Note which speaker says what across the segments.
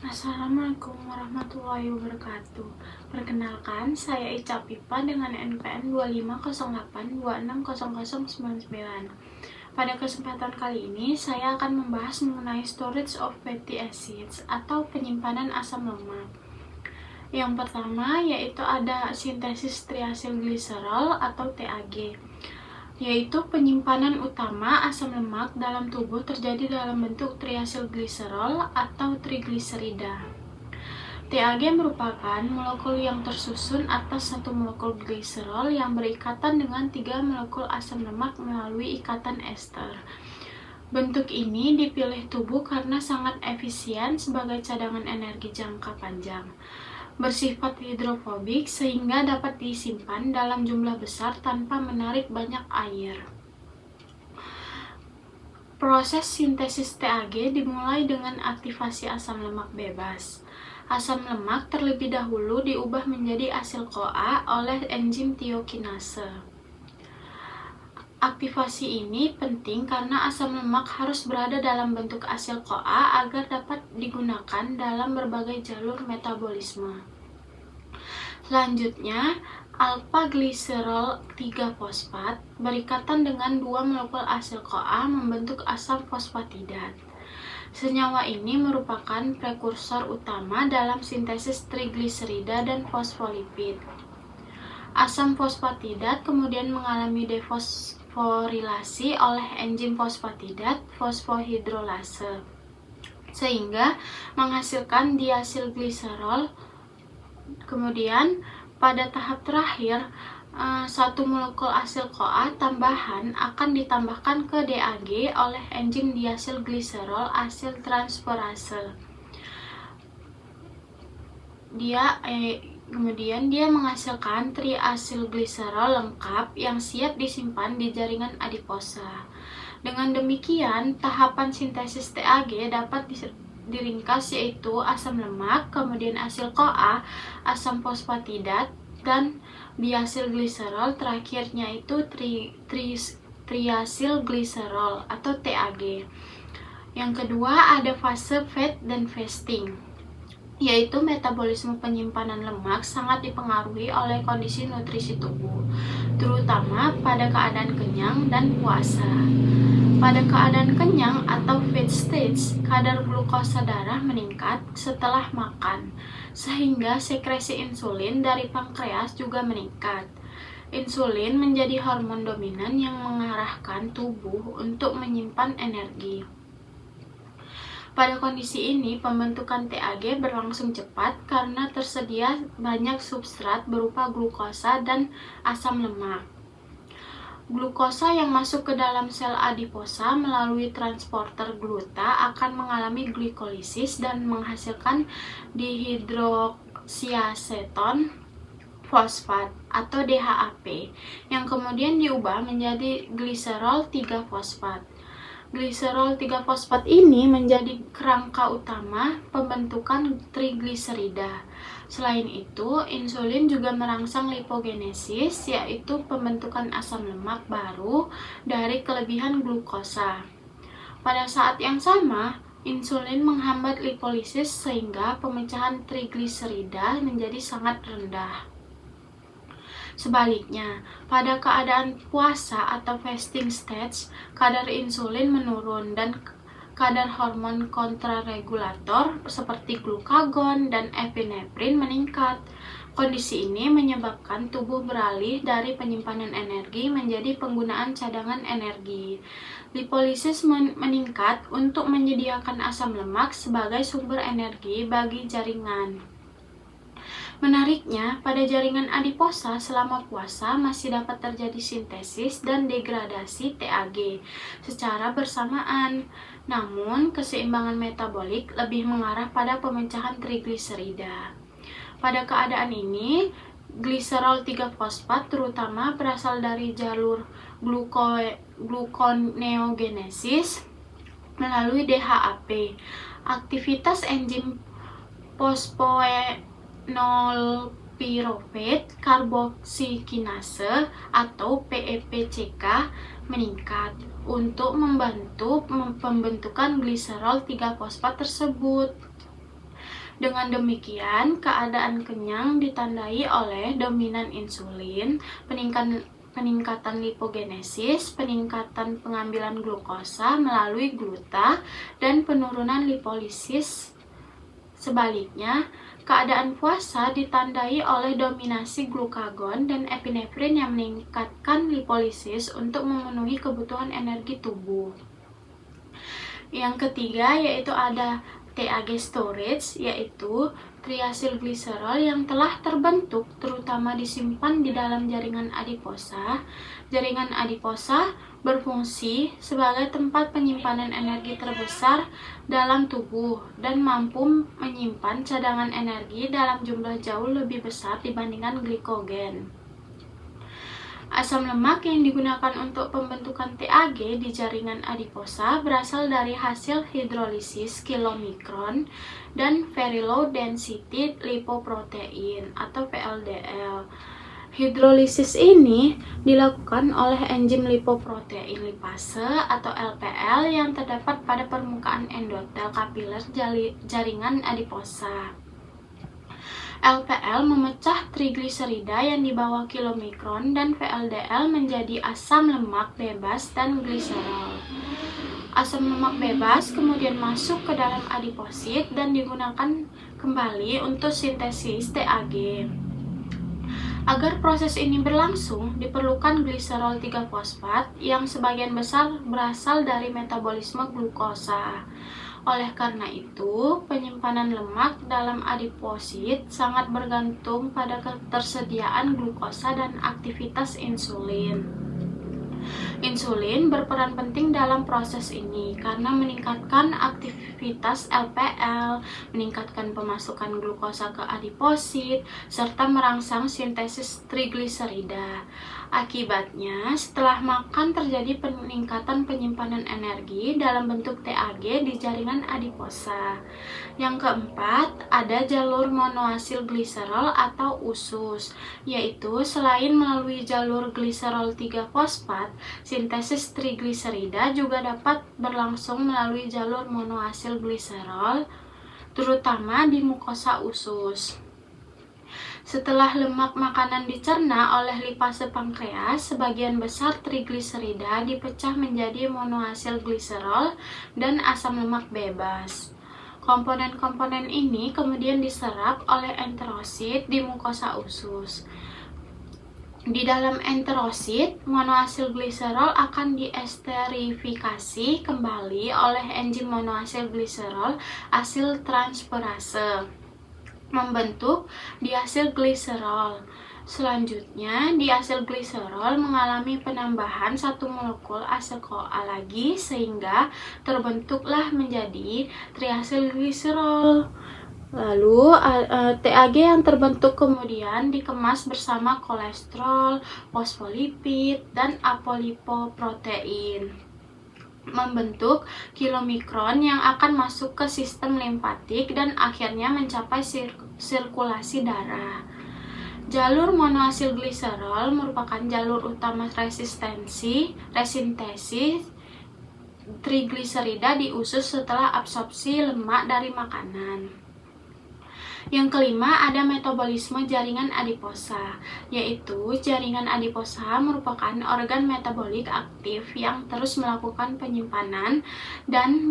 Speaker 1: Assalamualaikum warahmatullahi wabarakatuh. Perkenalkan, saya Ica Pipa dengan NPM 2508260099. Pada kesempatan kali ini, saya akan membahas mengenai storage of fatty acids atau penyimpanan asam lemak. Yang pertama yaitu ada sintesis triacylglycerol atau TAG, yaitu penyimpanan utama asam lemak dalam tubuh terjadi dalam bentuk triacylglycerol atau trigliserida. TAG merupakan molekul yang tersusun atas satu molekul gliserol yang berikatan dengan 3 molekul asam lemak melalui ikatan ester. Bentuk ini dipilih tubuh karena sangat efisien sebagai cadangan energi jangka panjang, bersifat hidrofobik sehingga dapat disimpan dalam jumlah besar tanpa menarik banyak air. Proses sintesis TAG dimulai dengan aktivasi asam lemak bebas. Asam lemak terlebih dahulu diubah menjadi asil-CoA oleh enzim tiokinase. Aktivasi ini penting karena asam lemak harus berada dalam bentuk asil-CoA agar dapat digunakan dalam berbagai jalur metabolisme. Selanjutnya, alpha-gliserol 3-fosfat berikatan dengan 2 molekul asil-CoA membentuk asam fosfatidat. Senyawa ini merupakan prekursor utama dalam sintesis trigliserida dan fosfolipid. Asam fosfatidat kemudian mengalami defosforilasi oleh enzim fosfatidat fosfohidrolase, sehingga menghasilkan diasilgliserol. Kemudian pada tahap terakhir, satu molekul asil-CoA tambahan akan ditambahkan ke DAG oleh enzim diasilgliserol asil transferase. Kemudian dia menghasilkan triacylglycerol lengkap yang siap disimpan di jaringan adiposa. Dengan demikian, tahapan sintesis TAG dapat diringkas yaitu asam lemak, kemudian asil-CoA, asam fosfatidat, dan diasilgliserol, terakhirnya itu triacylglycerol atau TAG. Yang kedua ada fase fat dan fasting, yaitu metabolisme penyimpanan lemak sangat dipengaruhi oleh kondisi nutrisi tubuh, terutama pada keadaan kenyang dan puasa. Pada keadaan kenyang atau feed stage, kadar glukosa darah meningkat setelah makan, sehingga sekresi insulin dari pankreas juga meningkat. Insulin menjadi hormon dominan yang mengarahkan tubuh untuk menyimpan energi. Pada kondisi ini, pembentukan TAG berlangsung cepat karena tersedia banyak substrat berupa glukosa dan asam lemak. Glukosa yang masuk ke dalam sel adiposa melalui transporter gluta akan mengalami glikolisis dan menghasilkan dihidroksiaseton fosfat atau DHAP yang kemudian diubah menjadi gliserol 3-fosfat. Gliserol 3-fosfat ini menjadi kerangka utama pembentukan trigliserida. Selain itu, insulin juga merangsang lipogenesis, yaitu pembentukan asam lemak baru dari kelebihan glukosa. Pada saat yang sama, insulin menghambat lipolisis sehingga pemecahan trigliserida menjadi sangat rendah. Sebaliknya, pada keadaan puasa atau fasting stage, kadar insulin menurun dan kadar hormon kontraregulator seperti glukagon dan epinefrin meningkat. Kondisi ini menyebabkan tubuh beralih dari penyimpanan energi menjadi penggunaan cadangan energi. Lipolisis meningkat untuk menyediakan asam lemak sebagai sumber energi bagi jaringan. Menariknya, pada jaringan adiposa selama puasa masih dapat terjadi sintesis dan degradasi TAG secara bersamaan. Namun, keseimbangan metabolik lebih mengarah pada pemecahan trigliserida. Pada keadaan ini, gliserol 3-fosfat terutama berasal dari jalur gluconeogenesis melalui DHAP. Aktivitas enzim phosphoenolpyruvate carboxykinase atau PEPCK meningkat untuk membantu pembentukan gliserol 3-fosfat tersebut. Dengan demikian, keadaan kenyang ditandai oleh dominan insulin, peningkatan lipogenesis, peningkatan pengambilan glukosa melalui gluta, dan penurunan lipolisis. Sebaliknya, keadaan puasa ditandai oleh dominasi glukagon dan epinefrin yang meningkatkan lipolisis untuk memenuhi kebutuhan energi tubuh. Yang ketiga yaitu ada TAG storage, yaitu triasylglycerol yang telah terbentuk terutama disimpan di dalam jaringan adiposa. Jaringan adiposa berfungsi sebagai tempat penyimpanan energi terbesar dalam tubuh dan mampu menyimpan cadangan energi dalam jumlah jauh lebih besar dibandingkan glikogen. Asam lemak yang digunakan untuk pembentukan TAG di jaringan adiposa berasal dari hasil hidrolisis kilomikron dan very low density lipoprotein atau VLDL. Hidrolisis ini dilakukan oleh enzim lipoprotein lipase atau LPL yang terdapat pada permukaan endotel kapiler jaringan adiposa. LPL memecah trigliserida yang di bawah kilomikron dan VLDL menjadi asam lemak bebas dan gliserol. Asam lemak bebas kemudian masuk ke dalam adiposit dan digunakan kembali untuk sintesis TAG. Agar proses ini berlangsung, diperlukan gliserol 3-fosfat yang sebagian besar berasal dari metabolisme glukosa. Oleh karena itu, penyimpanan lemak dalam adiposit sangat bergantung pada ketersediaan glukosa dan aktivitas insulin. Insulin berperan penting dalam proses ini karena meningkatkan aktivitas LPL, meningkatkan pemasukan glukosa ke adiposit, serta merangsang sintesis trigliserida. Akibatnya, setelah makan terjadi peningkatan penyimpanan energi dalam bentuk TAG di jaringan adiposa. Yang keempat, ada jalur monoasil gliserol atau usus, yaitu selain melalui jalur gliserol 3-fosfat, sintesis trigliserida juga dapat berlangsung melalui jalur monoasil gliserol, terutama di mukosa usus. Setelah lemak makanan dicerna oleh lipase pankreas, sebagian besar trigliserida dipecah menjadi monoasil gliserol dan asam lemak bebas. Komponen-komponen ini kemudian diserap oleh enterosit di mukosa usus. Di dalam enterosit, monoasil gliserol akan diesterifikasi kembali oleh enzim monoasil gliserol asil transferase, membentuk diasil gliserol. Selanjutnya, diasil gliserol mengalami penambahan satu molekul asil-CoA lagi sehingga terbentuklah menjadi triasil gliserol. Lalu TAG yang terbentuk kemudian dikemas bersama kolesterol, fosfolipid, dan apolipoprotein, membentuk kilomikron yang akan masuk ke sistem limfatik dan akhirnya mencapai sirkulasi darah. Jalur monoasil gliserol merupakan jalur utama resintesis trigliserida di usus setelah absorpsi lemak dari makanan. Yang kelima, ada metabolisme jaringan adiposa, yaitu jaringan adiposa merupakan organ metabolik aktif yang terus melakukan penyimpanan dan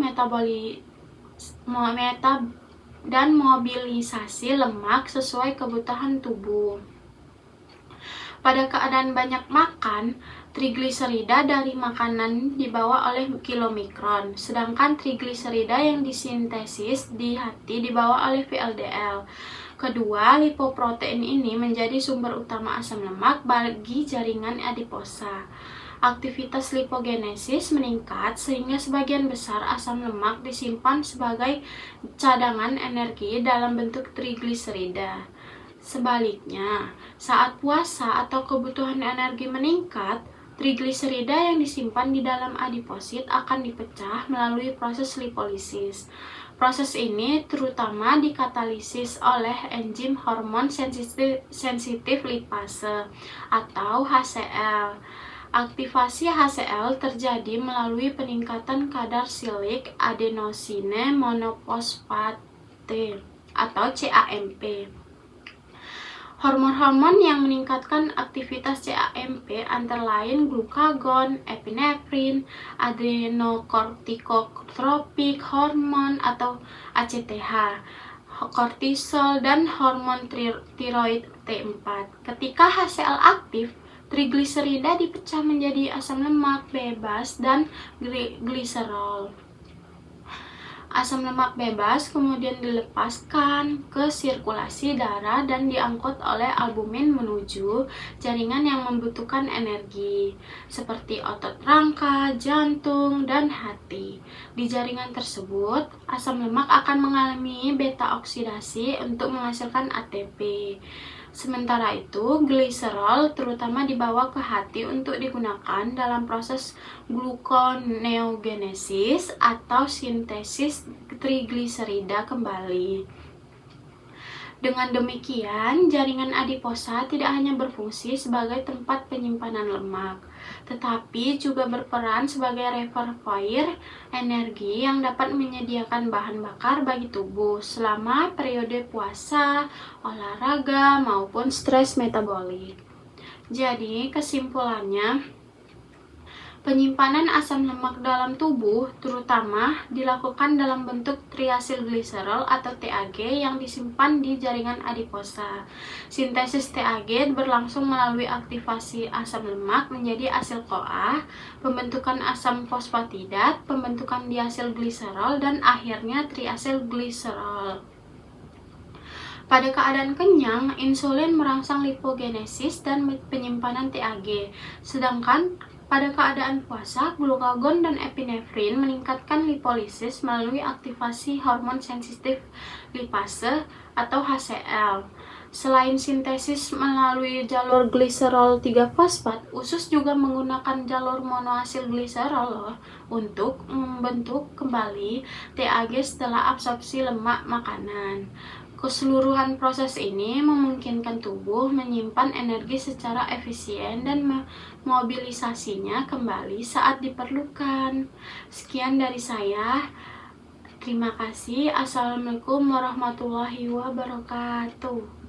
Speaker 1: mobilisasi lemak sesuai kebutuhan tubuh. Pada keadaan banyak makan, trigliserida dari makanan dibawa oleh kilomikron, sedangkan trigliserida yang disintesis di hati dibawa oleh VLDL. Kedua, lipoprotein ini menjadi sumber utama asam lemak bagi jaringan adiposa. Aktivitas lipogenesis meningkat sehingga sebagian besar asam lemak disimpan sebagai cadangan energi dalam bentuk trigliserida. Sebaliknya, saat puasa atau kebutuhan energi meningkat, trigliserida yang disimpan di dalam adiposit akan dipecah melalui proses lipolisis. Proses ini terutama dikatalisis oleh enzim hormon sensitif lipase atau HCl. Aktivasi HCl terjadi melalui peningkatan kadar silik adenosine monofosfat. atau CAMP. Hormon-hormon yang meningkatkan aktivitas CAMP antara lain glukagon, epinefrin, adrenokortikotropik hormon atau ACTH, kortisol, dan hormon tiroid T4. Ketika HCl aktif, trigliserida dipecah menjadi asam lemak bebas dan gliserol. Asam lemak bebas kemudian dilepaskan ke sirkulasi darah dan diangkut oleh albumin menuju jaringan yang membutuhkan energi, seperti otot rangka, jantung, dan hati. Di jaringan tersebut, asam lemak akan mengalami beta oksidasi untuk menghasilkan ATP. Sementara itu, gliserol terutama dibawa ke hati untuk digunakan dalam proses gluconeogenesis atau sintesis trigliserida kembali. Dengan demikian, jaringan adiposa tidak hanya berfungsi sebagai tempat penyimpanan lemak, tetapi juga berperan sebagai reservoir energi yang dapat menyediakan bahan bakar bagi tubuh selama periode puasa, olahraga, maupun stres metabolik. Jadi, kesimpulannya, penyimpanan asam lemak dalam tubuh terutama dilakukan dalam bentuk triasilgliserol atau TAG yang disimpan di jaringan adiposa. Sintesis TAG berlangsung melalui aktivasi asam lemak menjadi asil-CoA, pembentukan asam fosfatidat, pembentukan diasilgliserol, dan akhirnya triasilgliserol. Pada keadaan kenyang, insulin merangsang lipogenesis dan penyimpanan TAG, sedangkan pada keadaan puasa, glukagon dan epinefrin meningkatkan lipolisis melalui aktivasi hormon sensitif lipase atau HCl. Selain sintesis melalui jalur gliserol 3-fosfat, usus juga menggunakan jalur monoasil gliserol untuk membentuk kembali TAG setelah absorpsi lemak makanan. Keseluruhan proses ini memungkinkan tubuh menyimpan energi secara efisien dan memobilisasinya kembali saat diperlukan. Sekian dari saya. Terima kasih. Assalamualaikum warahmatullahi wabarakatuh.